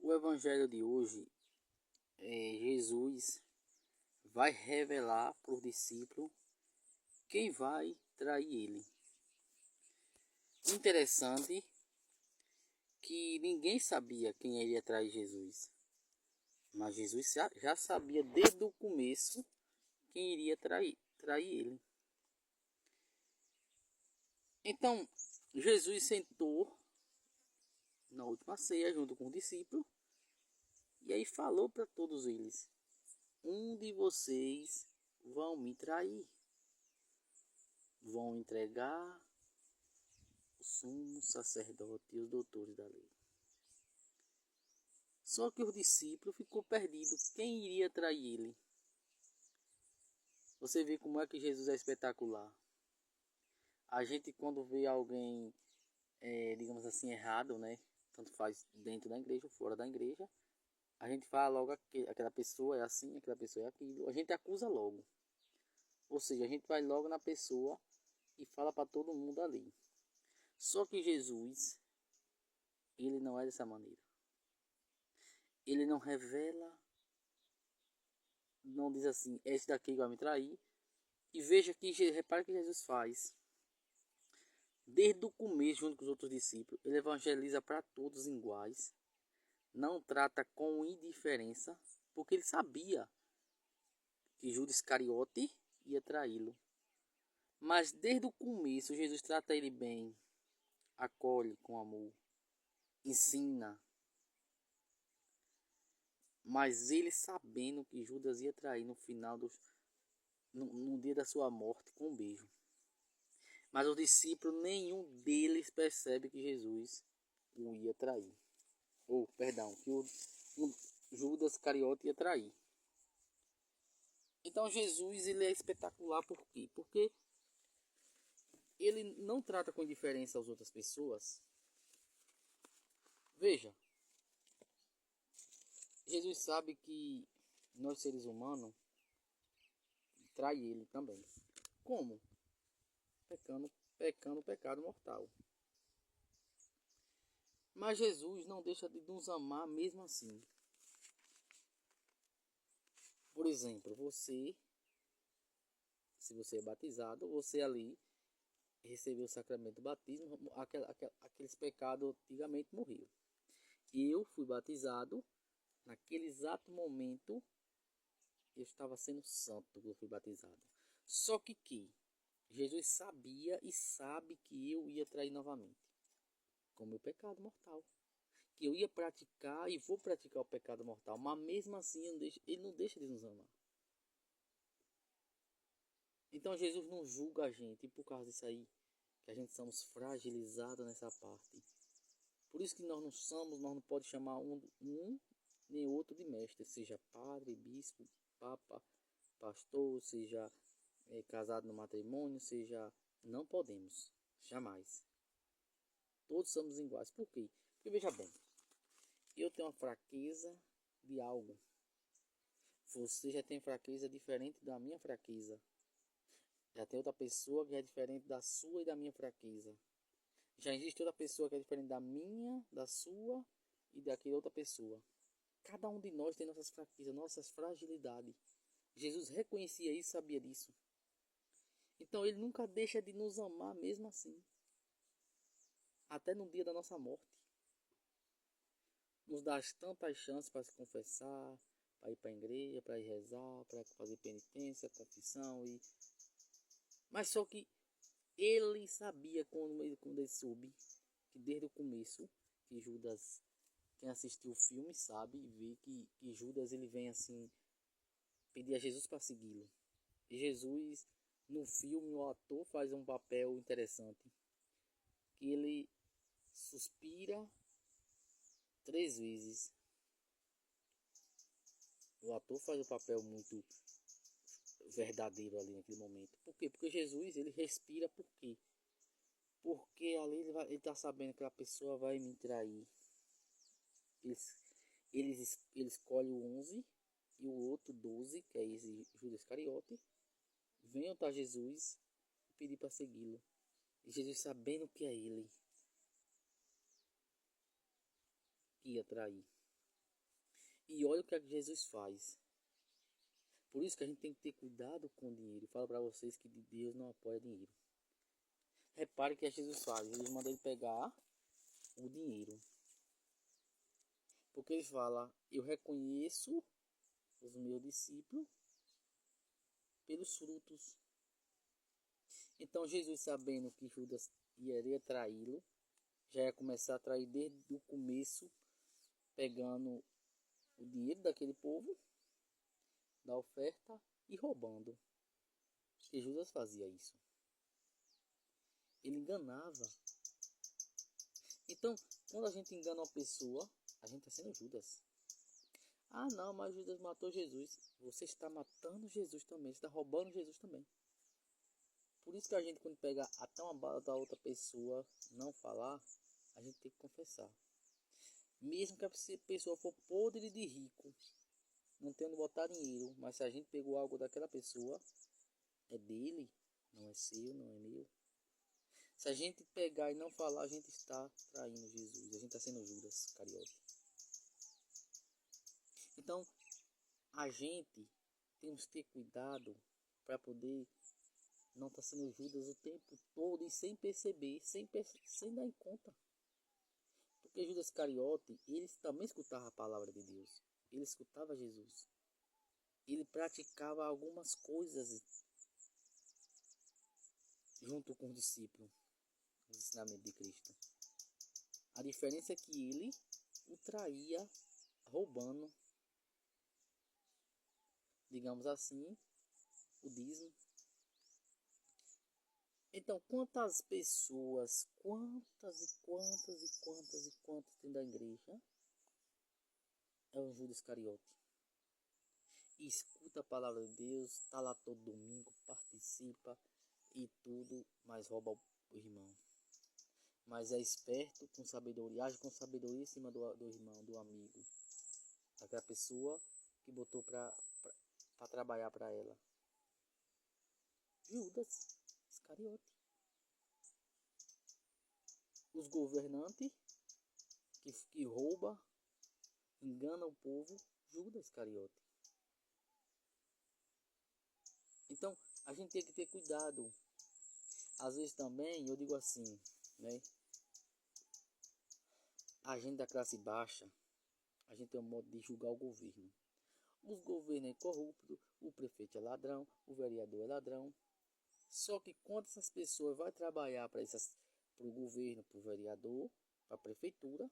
O evangelho de hoje, Jesus vai revelar para os discípulos quem vai trair ele. Interessante que ninguém sabia quem iria trair Jesus, mas Jesus já sabia desde o começo quem iria trair ele. Então Jesus sentou na última ceia junto com os discípulos e aí falou para todos eles: um de vocês vão me trair, vão entregar o sumo sacerdote e os doutores da lei. Só que os discípulos ficou perdido quem iria trair ele. Você vê como é que Jesus é espetacular. A gente, quando vê alguém, digamos assim, errado, né? Tanto faz dentro da igreja ou fora da igreja, a gente fala logo que aquela pessoa é assim, aquela pessoa é aquilo. A gente acusa logo. Ou seja, a gente vai logo na pessoa e fala para todo mundo ali. Só que Jesus, ele não é dessa maneira. Ele não revela, não diz assim, esse daqui vai me trair. E veja que, repare que Jesus faz. Desde o começo, junto com os outros discípulos, ele evangeliza para todos iguais. Não trata com indiferença, porque ele sabia que Judas Iscariote ia traí-lo. Mas desde o começo, Jesus trata ele bem, acolhe com amor, ensina. Mas ele sabendo que Judas ia trair no final, no dia da sua morte, com um beijo. Mas os discípulos, nenhum deles percebe que Jesus o ia trair. Ou, perdão, que o Judas Iscariote ia trair. Então Jesus, ele é espetacular por quê? Porque ele não trata com indiferença as outras pessoas. Veja, Jesus sabe que nós seres humanos trai ele também. Como? Pecando pecado mortal. Mas Jesus não deixa de nos amar mesmo assim. Por exemplo, se você é batizado, você ali recebeu o sacramento do batismo, aqueles pecados antigamente morriam. Eu fui batizado, naquele exato momento eu estava sendo santo quando eu fui batizado. Só que Jesus sabia e sabe que eu ia trair novamente com o meu pecado mortal. Que eu ia praticar e vou praticar o pecado mortal. Mas mesmo assim ele não deixa de nos amar. Então Jesus não julga a gente. E por causa disso aí, que a gente somos fragilizados nessa parte. Por isso que nós não podemos chamar um nem outro de mestre. Seja padre, bispo, papa, pastor, seja casado no matrimônio, seja... Não podemos. Jamais. Todos somos iguais. Por quê? Porque veja bem. Eu tenho uma fraqueza de algo. Você já tem fraqueza diferente da minha fraqueza. Já tem outra pessoa que é diferente da sua e da minha fraqueza. Já existe outra pessoa que é diferente da minha, da sua e daquela outra pessoa. Cada um de nós tem nossas fraquezas, nossas fragilidades. Jesus reconhecia isso, sabia disso. Então ele nunca deixa de nos amar mesmo assim. Até no dia da nossa morte. Nos dá tantas chances para se confessar, para ir para a igreja, para ir rezar, para fazer penitência, confissão. Mas só que ele sabia quando ele soube que desde o começo, que Judas, quem assistiu o filme sabe e vê que Judas ele vem assim pedir a Jesus para segui-lo. E Jesus, no filme, o ator faz um papel interessante. Que ele suspira 3 vezes. O ator faz um papel muito verdadeiro ali naquele momento. Por quê? Porque Jesus, ele respira por quê? Porque ali ele está sabendo que a pessoa vai me trair. Ele escolhe o 11 e o outro 12, que é esse Judas Iscariote. Vem até Jesus e pedir para segui-lo. E Jesus, sabendo que é ele que ia trair. E olha o que é que Jesus faz. Por isso que a gente tem que ter cuidado com o dinheiro. Eu falo para vocês que Deus não apoia dinheiro. Repare o que Jesus faz. Jesus manda ele pegar o dinheiro. Porque ele fala, eu reconheço os meus discípulos pelos frutos. Então Jesus, sabendo que Judas iria traí-lo, já ia começar a trair desde o começo, pegando o dinheiro daquele povo, da oferta, e roubando. Porque Judas fazia isso. Ele enganava. Então, quando a gente engana uma pessoa, a gente está sendo Judas. Ah não, mas Judas matou Jesus. Você está matando Jesus também, você está roubando Jesus também. Por isso que a gente, quando pega até uma bala da outra pessoa, não falar, a gente tem que confessar. Mesmo que a pessoa for podre de rico, não tendo botar dinheiro, mas se a gente pegou algo daquela pessoa, é dele, não é seu, não é meu. Se a gente pegar e não falar, a gente está traindo Jesus, a gente está sendo Judas Cariote. Então, a gente temos que ter cuidado para poder não estar sendo Judas o tempo todo e sem perceber, sem dar em conta. Porque Judas Cariote, ele também escutava a palavra de Deus. Ele escutava Jesus. Ele praticava algumas coisas junto com os discípulos, os ensinamentos de Cristo. A diferença é que ele o traía roubando, digamos assim, o dízimo. Então, quantas pessoas, quantas tem da igreja é o Judas Cariote? E escuta a palavra de Deus, está lá todo domingo, participa e tudo, mas rouba o irmão. Mas é esperto, com sabedoria, age com sabedoria em cima do irmão, do amigo, daquela pessoa que botou para trabalhar para ela. Judas Iscariote. Os governantes que rouba, engana o povo, Judas Iscariote. Então, a gente tem que ter cuidado. Às vezes também, eu digo assim, né? A gente da classe baixa, a gente tem um modo de julgar o governo. Os governos é corrupto, o prefeito é ladrão, o vereador é ladrão. Só que quando essas pessoas vão trabalhar para o governo, para o vereador, para a prefeitura,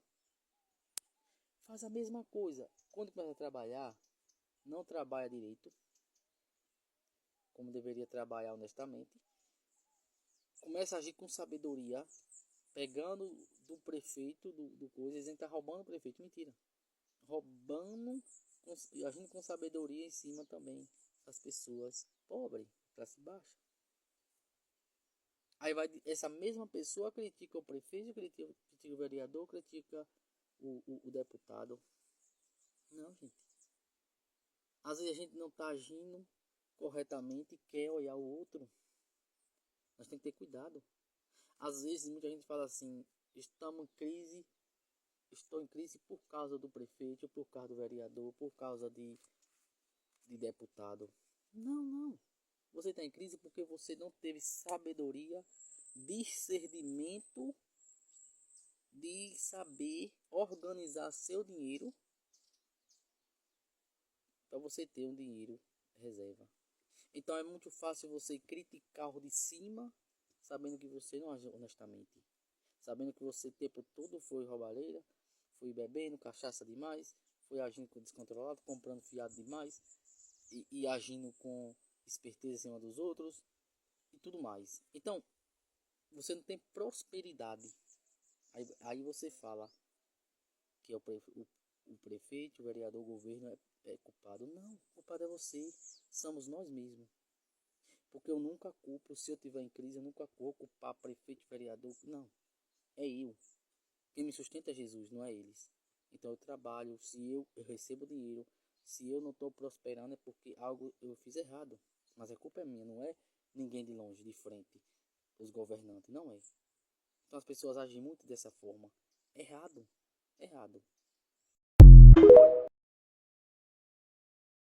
faz a mesma coisa. Quando começa a trabalhar, não trabalha direito, como deveria trabalhar honestamente. Começa a agir com sabedoria, pegando do prefeito, do coisa, eles estão roubando o prefeito. Mentira. Roubando, agindo com sabedoria em cima também das pessoas pobres, classe baixa. Aí vai, essa mesma pessoa critica o prefeito, critica o vereador, critica o deputado. Não, gente. Às vezes a gente não está agindo corretamente e quer olhar o outro. Nós temos que ter cuidado. Às vezes muita gente fala assim, estamos em crise, estou em crise por causa do prefeito, por causa do vereador, por causa de deputado. Não. Você está em crise porque você não teve sabedoria, discernimento de saber organizar seu dinheiro para você ter um dinheiro reserva. Então é muito fácil você criticar o de cima, sabendo que você não agiu honestamente, sabendo que você o tempo todo foi roubalheira, foi bebendo cachaça demais, foi agindo com descontrolado, comprando fiado demais e agindo com esperteza em cima dos outros e tudo mais. Então você não tem prosperidade. Aí você fala que é o prefeito, o vereador, o governo é culpado. Não, o culpado é você. Somos nós mesmos. Porque eu nunca culpo, se eu tiver em crise, eu nunca vou culpar prefeito, vereador. Não, é eu. Quem me sustenta é Jesus, não é eles. Então eu trabalho, se eu recebo dinheiro, se eu não estou prosperando é porque algo eu fiz errado. Mas a culpa é minha, não é ninguém de longe, de frente. Os governantes, não é. Então as pessoas agem muito dessa forma. Errado.